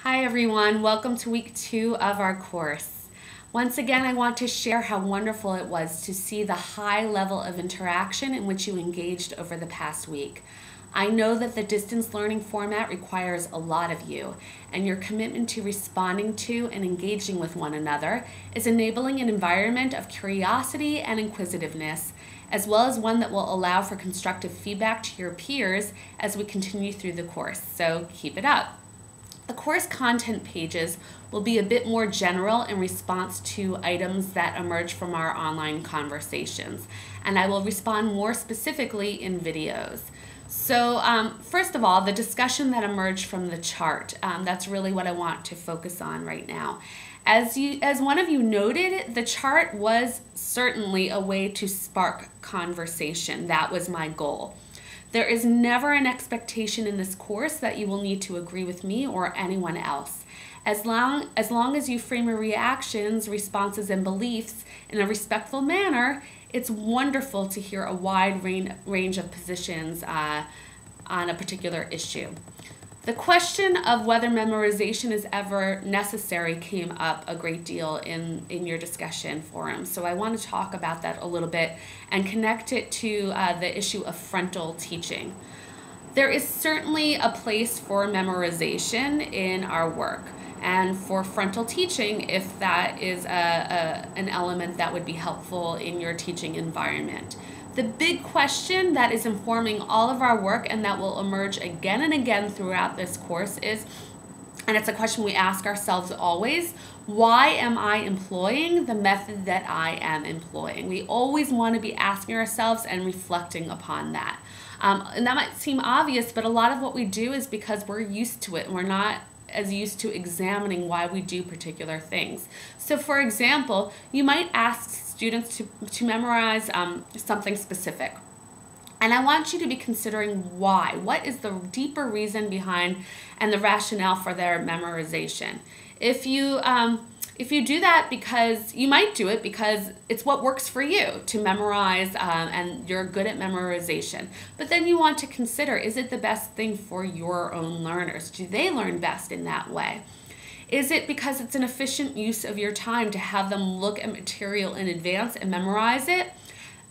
Hi everyone, welcome to week 2 of our course. Once again, I want to share how wonderful it was to see the high level of interaction in which you engaged over the past week. I know that the distance learning format requires a lot of you, and your commitment to responding to and engaging with one another is enabling an environment of curiosity and inquisitiveness, as well as one that will allow for constructive feedback to your peers as we continue through the course, so keep it up. The course content pages will be a bit more general in response to items that emerge from our online conversations, and I will respond more specifically in videos. So first of all, the discussion that emerged from the chart, that's really what I want to focus on right now. As one of you noted, the chart was certainly a way to spark conversation. That was my goal. There is never an expectation in this course that you will need to agree with me or anyone else. As long as you frame your reactions, responses, and beliefs in a respectful manner, it's wonderful to hear a wide range of positions on a particular issue. The question of whether memorization is ever necessary came up a great deal in your discussion forum. So I want to talk about that a little bit and connect it to the issue of frontal teaching. There is certainly a place for memorization in our work and for frontal teaching if that is an element that would be helpful in your teaching environment. The big question that is informing all of our work and that will emerge again and again throughout this course is, and it's a question we ask ourselves always, why am I employing the method that I am employing? We always want to be asking ourselves and reflecting upon that. And that might seem obvious, but a lot of what we do is because we're used to it and we're not as used to examining why we do particular things. So for example, you might ask students to memorize something specific. And I want you to be considering why. What is the deeper reason behind and the rationale for their memorization? If you do that because, you might do it because it's what works for you to memorize and you're good at memorization. But then you want to consider, is it the best thing for your own learners? Do they learn best in that way? Is it because it's an efficient use of your time to have them look at material in advance and memorize it?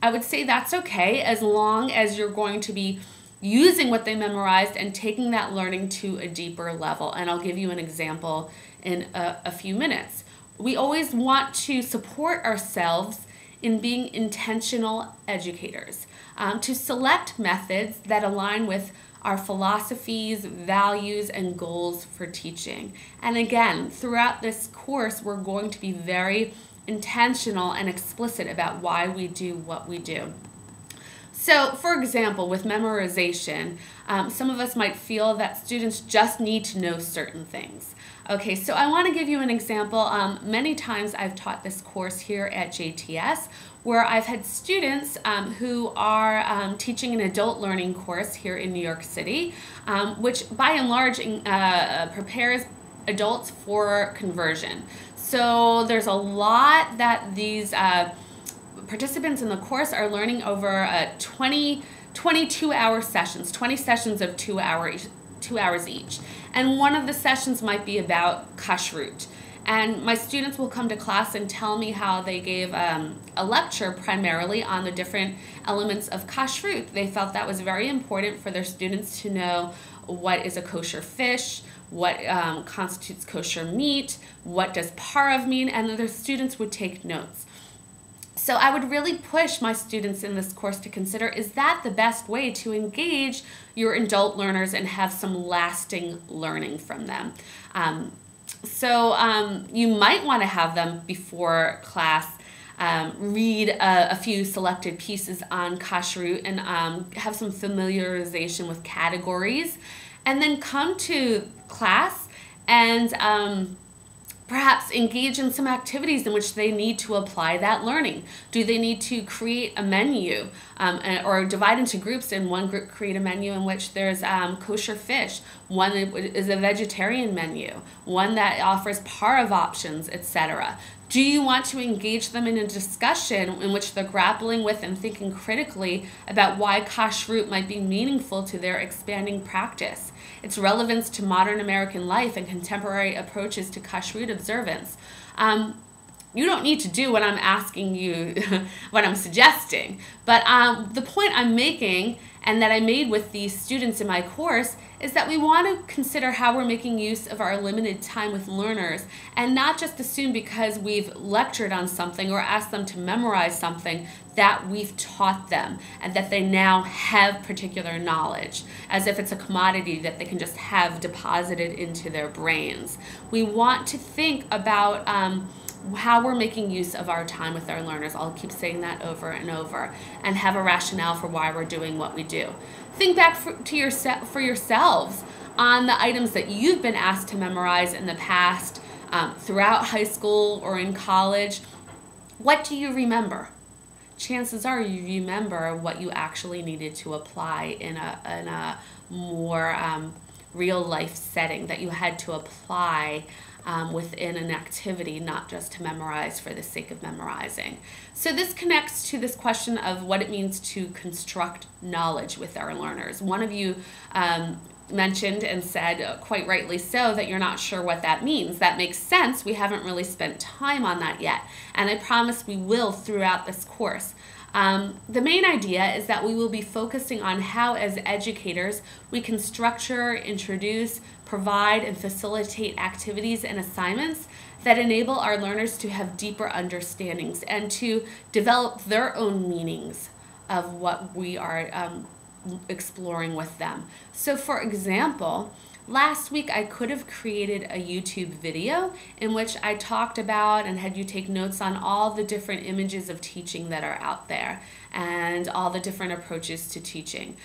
I would say that's okay as long as you're going to be using what they memorized and taking that learning to a deeper level. And I'll give you an example in a few minutes. We always want to support ourselves in being intentional educators, to select methods that align with our philosophies, values, and goals for teaching. And again, throughout this course, we're going to be very intentional and explicit about why we do what we do. So, for example, with memorization, some of us might feel that students just need to know certain things. Okay, so I want to give you an example. Many times I've taught this course here at JTS where I've had students who are teaching an adult learning course here in New York City, which by and large prepares adults for conversion. So there's a lot that these participants in the course are learning over 22-hour sessions, 20 sessions of 2 hours each. And one of the sessions might be about kashrut. And my students will come to class and tell me how they gave a lecture primarily on the different elements of kashrut. They felt that was very important for their students to know what is a kosher fish, what constitutes kosher meat, what does parav mean, and their students would take notes. So I would really push my students in this course to consider, is that the best way to engage your adult learners and have some lasting learning from them? You might want to have them before class read a few selected pieces on kashrut and have some familiarization with categories, and then come to class and perhaps engage in some activities in which they need to apply that learning. Do they need to create a menu or divide into groups? In one group, create a menu in which there's kosher fish. One is a vegetarian menu. One that offers parav options, etc. Do you want to engage them in a discussion in which they're grappling with and thinking critically about why kashrut might be meaningful to their expanding practice? its relevance to modern American life and contemporary approaches to kashrut observance. You don't need to do what I'm asking you, what I'm suggesting. But the point I'm making, and that I made with these students in my course, is that we want to consider how we're making use of our limited time with learners, and not just assume because we've lectured on something or asked them to memorize something that we've taught them and that they now have particular knowledge, as if it's a commodity that they can just have deposited into their brains. We want to think about how we're making use of our time with our learners. I'll keep saying that over and over, and have a rationale for why we're doing what we do. Think back for yourselves on the items that you've been asked to memorize in the past, throughout high school or in college. What do you remember? Chances are you remember what you actually needed to apply in a more real life setting, that you had to apply within an activity, not just to memorize for the sake of memorizing. So this connects to this question of what it means to construct knowledge with our learners. One of you mentioned and said, quite rightly so, that you're not sure what that means. That makes sense. We haven't really spent time on that yet, and I promise we will throughout this course. The main idea is that we will be focusing on how, as educators, we can structure, introduce, provide, and facilitate activities and assignments that enable our learners to have deeper understandings and to develop their own meanings of what we are exploring with them. So, for example, last week I could have created a YouTube video in which I talked about and had you take notes on all the different images of teaching that are out there and all the different approaches to teaching.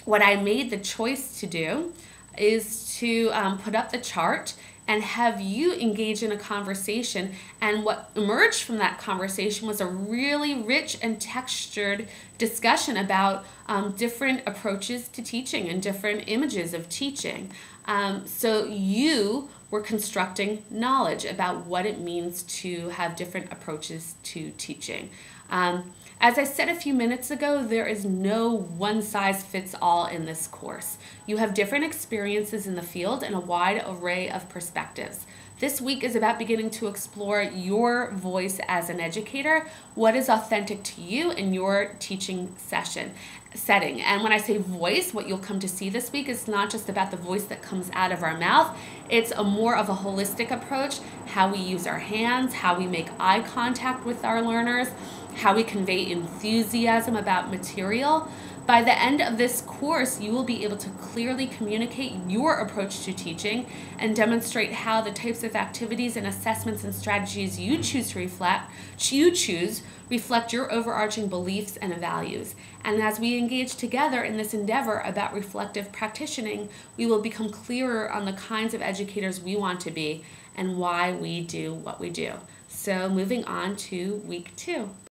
What I made the choice to do is to put up the chart and have you engage in a conversation, and what emerged from that conversation was a really rich and textured discussion about different approaches to teaching and different images of teaching. So you were constructing knowledge about what it means to have different approaches to teaching. As I said a few minutes ago, there is no one-size-fits-all in this course. You have different experiences in the field and a wide array of perspectives. This week is about beginning to explore your voice as an educator, what is authentic to you in your teaching setting. And when I say voice, what you'll come to see this week is not just about the voice that comes out of our mouth. It's a more of a holistic approach, how we use our hands, how we make eye contact with our learners, how we convey enthusiasm about material. By the end of this course, you will be able to clearly communicate your approach to teaching and demonstrate how the types of activities and assessments and strategies you choose reflect your overarching beliefs and values. And as we engage together in this endeavor about reflective practicing, we will become clearer on the kinds of educators we want to be and why we do what we do. So moving on to week 2.